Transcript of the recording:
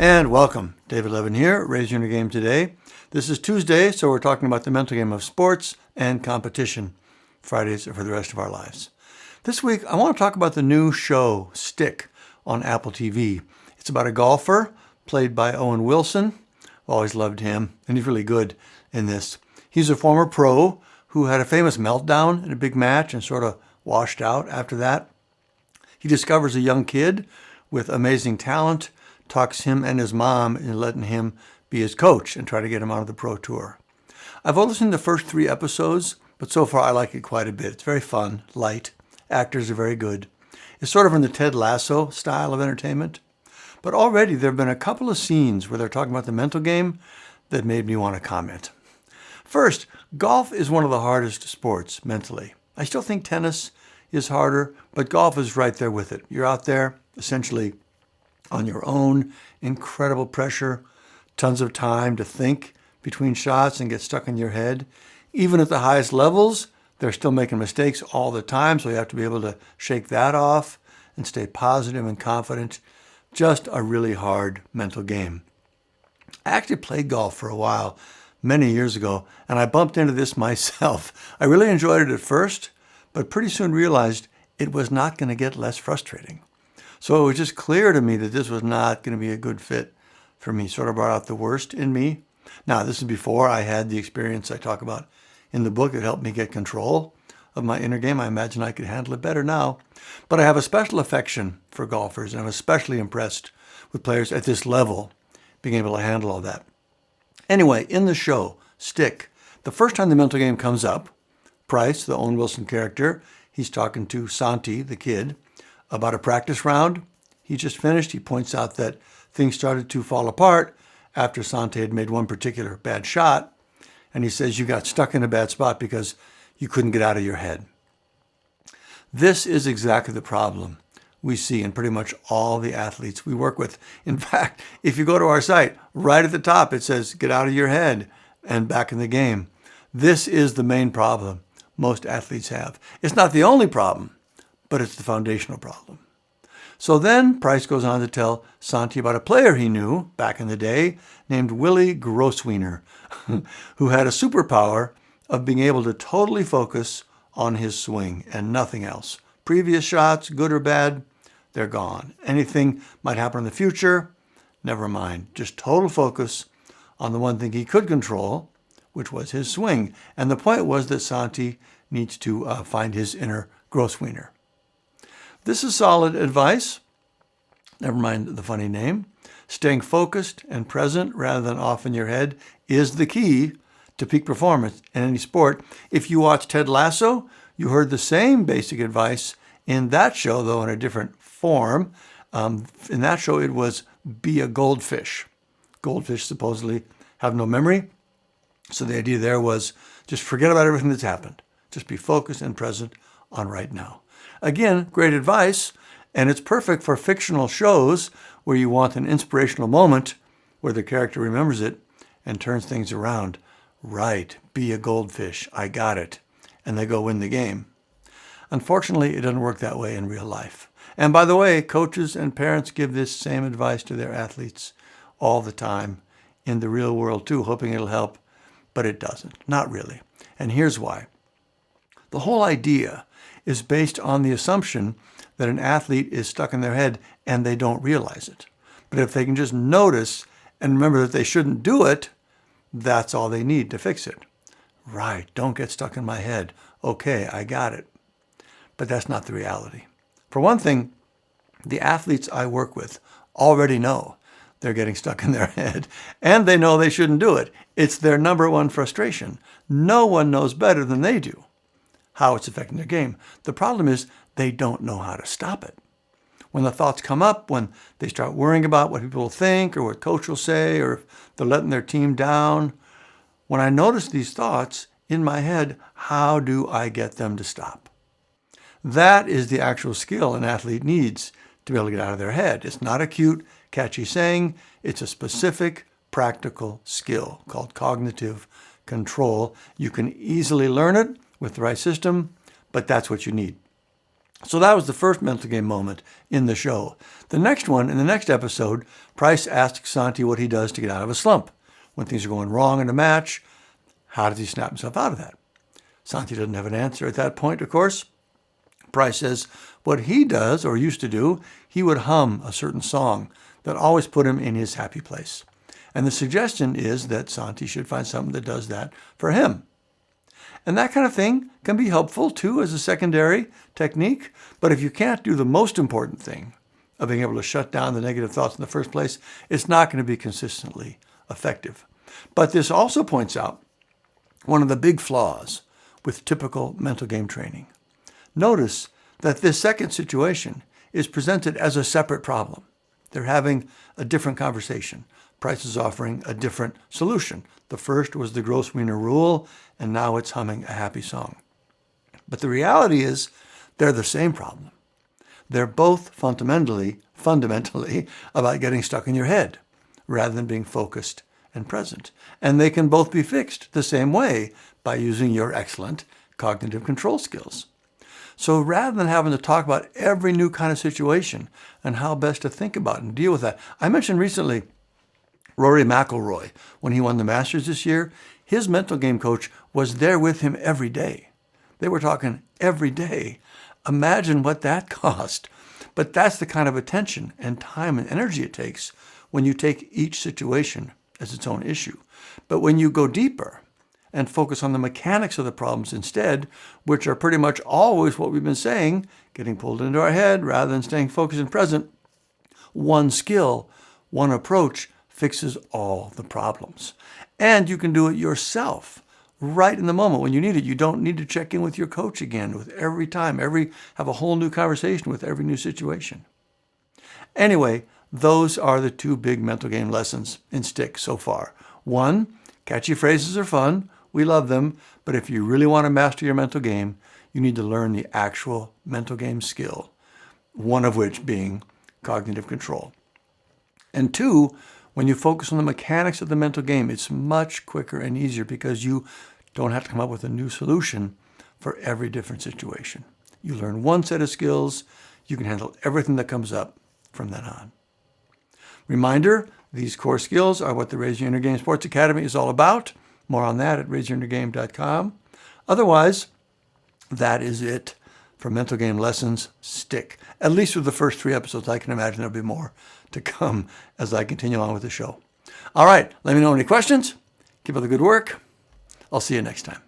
And welcome. David Levin here, Raise Your Game today. This is Tuesday, so we're talking about the mental game of sports and competition. Fridays are for the rest of our lives. This week, I want to talk about the new show, Stick, on Apple TV. It's about a golfer played by Owen Wilson. I've always loved him, and he's really good in this. He's a former pro who had a famous meltdown in a big match and sort of washed out after that. He discovers a young kid with amazing talent, talks him and his mom into letting him be his coach and try to get him on the pro tour. I've only seen the first 3 episodes, but so far I like it quite a bit. It's very fun, light. Actors are very good. It's sort of in the Ted Lasso style of entertainment. But already there have been a couple of scenes where they're talking about the mental game that made me want to comment. First, golf is one of the hardest sports mentally. I still think tennis is harder, but golf is right there with it. You're out there essentially on your own, incredible pressure, tons of time to think between shots and get stuck in your head. Even at the highest levels, they're still making mistakes all the time, so you have to be able to shake that off and stay positive and confident. Just a really hard mental game. I actually played golf for a while, many years ago, and I bumped into this myself. I really enjoyed it at first, but pretty soon realized it was not going to get less frustrating. So it was just clear to me that this was not going to be a good fit for me. Sort of brought out the worst in me. Now, this is before I had the experience I talk about in the book that helped me get control of my inner game. I imagine I could handle it better now. But I have a special affection for golfers, and I'm especially impressed with players at this level being able to handle all that. Anyway, in the show, Stick, the first time the mental game comes up, Price, the Owen Wilson character, he's talking to Santi, the kid, about a practice round he just finished. He points out that things started to fall apart after Santi had made one particular bad shot. And he says, you got stuck in a bad spot because you couldn't get out of your head. This is exactly the problem we see in pretty much all the athletes we work with. In fact, if you go to our site, right at the top, it says, get out of your head and back in the game. This is the main problem most athletes have. It's not the only problem, but it's the foundational problem. So then Price goes on to tell Santi about a player he knew back in the day named Willie Grosswiener, who had a superpower of being able to totally focus on his swing and nothing else. Previous shots, good or bad, they're gone. Anything might happen in the future, never mind. Just total focus on the one thing he could control, which was his swing. And the point was that Santi needs to find his inner Grosswiener. This is solid advice. Never mind the funny name. Staying focused and present rather than off in your head is the key to peak performance in any sport. If you watch Ted Lasso, you heard the same basic advice in that show, though in a different form. In that show, it was be a goldfish. Goldfish supposedly have no memory. So the idea there was just forget about everything that's happened. Just be focused and present on right now. Again, great advice, and it's perfect for fictional shows where you want an inspirational moment where the character remembers it and turns things around. Right, be a goldfish, I got it, and they go win the game. Unfortunately, it doesn't work that way in real life. And by the way, coaches and parents give this same advice to their athletes all the time in the real world too, hoping it'll help, but it doesn't, not really. And here's why. The whole idea is based on the assumption that an athlete is stuck in their head and they don't realize it. But if they can just notice and remember that they shouldn't do it, that's all they need to fix it. Right, don't get stuck in my head. Okay, I got it. But that's not the reality. For one thing, the athletes I work with already know they're getting stuck in their head, and they know they shouldn't do it. It's their number one frustration. No one knows better than they do how it's affecting their game. The problem is they don't know how to stop it. When the thoughts come up, when they start worrying about what people will think or what coach will say, or if they're letting their team down, when I notice these thoughts in my head, how do I get them to stop? That is the actual skill an athlete needs to be able to get out of their head. It's not a cute, catchy saying. It's a specific, practical skill called cognitive control. You can easily learn it with the right system, but that's what you need. So that was the first mental game moment in the show. The next one, in the next episode, Price asks Santi what he does to get out of a slump. When things are going wrong in a match, how does he snap himself out of that? Santi doesn't have an answer at that point, of course. Price says what he does, or used to do, he would hum a certain song that always put him in his happy place. And the suggestion is that Santi should find something that does that for him. And that kind of thing can be helpful too as a secondary technique. But if you can't do the most important thing of being able to shut down the negative thoughts in the first place, it's not going to be consistently effective. But this also points out one of the big flaws with typical mental game training. Notice that this second situation is presented as a separate problem. They're having a different conversation. Price is offering a different solution. The first was the gross wiener rule, and now it's humming a happy song. But the reality is they're the same problem. They're both fundamentally about getting stuck in your head rather than being focused and present. And they can both be fixed the same way by using your excellent cognitive control skills. So rather than having to talk about every new kind of situation and how best to think about and deal with that, I mentioned recently Rory McIlroy, when he won the Masters this year, his mental game coach was there with him every day. They were talking every day. Imagine what that cost. But that's the kind of attention and time and energy it takes when you take each situation as its own issue. But when you go deeper and focus on the mechanics of the problems instead, which are pretty much always what we've been saying, getting pulled into our head rather than staying focused and present, one skill, one approach fixes all the problems. And you can do it yourself right in the moment when you need it. You don't need to check in with your coach again with every time, have a whole new conversation with every new situation. Anyway, those are the two big mental game lessons in Stick so far. One, catchy phrases are fun. We love them. But if you really want to master your mental game, you need to learn the actual mental game skill, one of which being cognitive control. And two, when you focus on the mechanics of the mental game, it's much quicker and easier because you don't have to come up with a new solution for every different situation. You learn one set of skills, you can handle everything that comes up from then on. Reminder, these core skills are what the Raise Your Inner Game Sports Academy is all about. More on that at raiseyourinnergame.com. Otherwise, that is it for Mental Game Lessons Stick. At least with the first 3 episodes. I can imagine there'll be more to come as I continue on with the show. All right, let me know any questions. Keep up the good work. I'll see you next time.